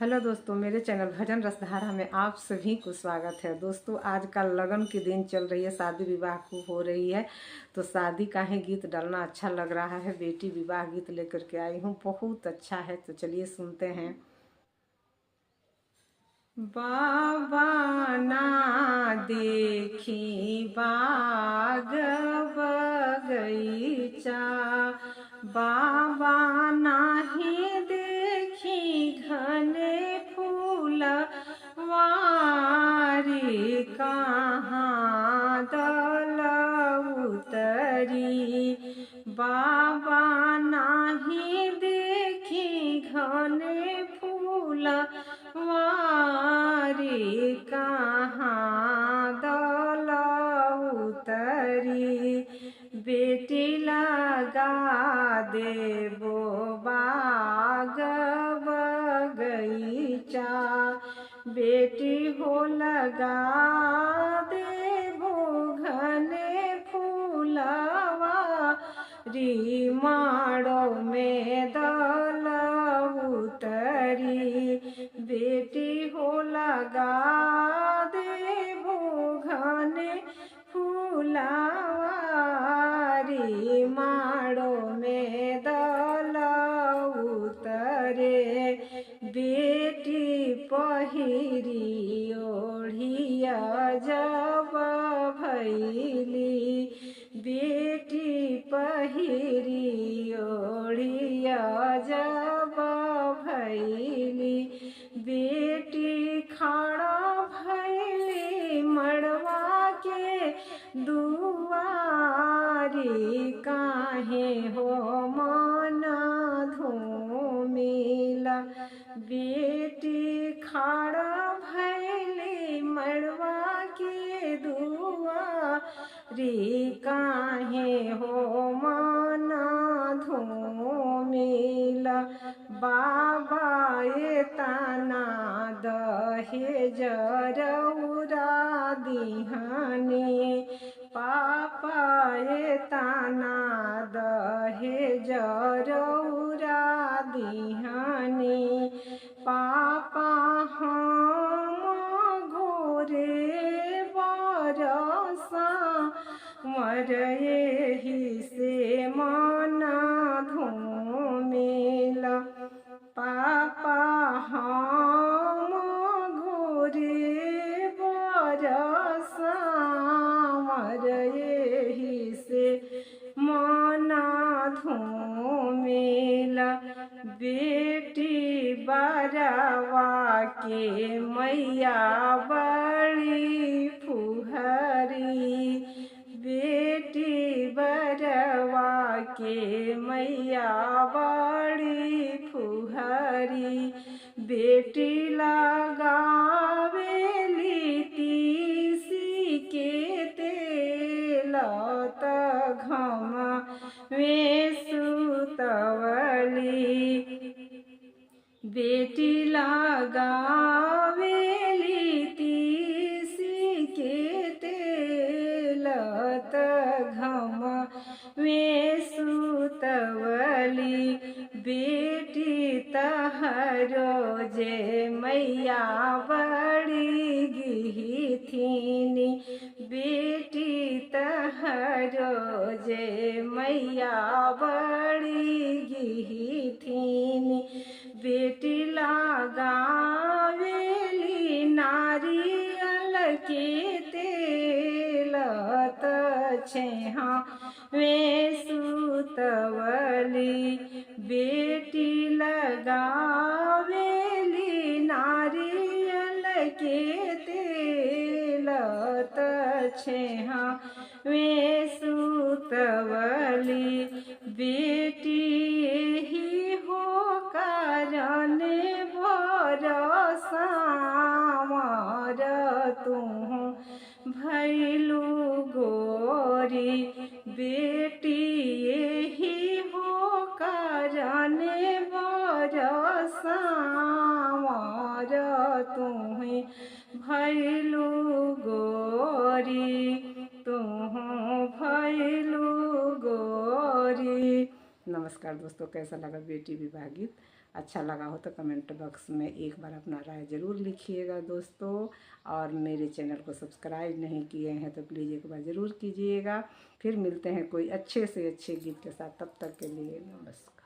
Hello दोस्तों, मेरे channel भजन रसधारा में आप सभी को स्वागत है। दोस्तों, आजकल लगन के दिन चल रही है, शादी विवाह खूब हो रही है, तो शादी का ही गीत डालना अच्छा लग रहा है। बेटी विवाह गीत लेकर के आई हूँ, बहुत अच्छा है, तो चलिए सुनते हैं। बाबा ना देखी बाग बगीचा, बाबा नाही देखी घने फूल वारी, कहाँ दल उतरी। बाबा नाही देखी घने फूल वारी, कहाँ दल उतरी। बेटी लगा देबो बाग बगीचा, बेटी हो लगा देबो घने फूलवा री, माड़ो में दल उतरी। बेटी हो लगा देबो घने फूलवारी, माड़ो में दल उतरे। बेटी पहिरी ओढ़िया जब भैली, बेटी पहिरी ओढ़िया जब भैली। बेटी खाड़ा भैली मड़वा के दुआरी, काहे हो मन धूमिला। बेटी खाड़ा भैली मड़वा के दुआरी, काहे हो मन धूमिला। बाबा ये तना दहेज रउरा दिहनी, पापा ये तना दहेज रउरा दिहनी। पापा हम घोरे बरसा मर, यही से मन धूमिला। पापा हम घोरे बरसा मर, यही से मन धूमिला। बेटी बरवा के मैया बड़ी फुहरी, बेटी बरवा के मैया बड़ी फुहरी। बेटी लगावेली तीसी के तेल, त घम में सुतवली। बेटी लगावेली तीसी के तेल, त घम में सुतवली। बेटी तहरो जे मैया बड़ी गिहिथिनी, बेटी तहरो जे मैया बड़ी गिहिथिनी। बेटी लगावेली नारियल के तेल, त छेहा में सुतवली। बेटी लगावेली नारियल के तेल, त छेहा में सुतवली। बेटी ही हो कारण बरसा मर, तू भैलू गोरी। बेटी यही हो कारण बरसा मर, तू भैलू गोरी, तू भैलू गोरी। नमस्कार दोस्तों, कैसा लगा बेटी विवाह गीत? अच्छा लगा हो तो कमेंट बॉक्स में एक बार अपना राय ज़रूर लिखिएगा दोस्तों। और मेरे चैनल को सब्सक्राइब नहीं किए हैं तो प्लीज़ एक बार ज़रूर कीजिएगा। फिर मिलते हैं कोई अच्छे से अच्छे गीत के साथ, तब तक के लिए नमस्कार।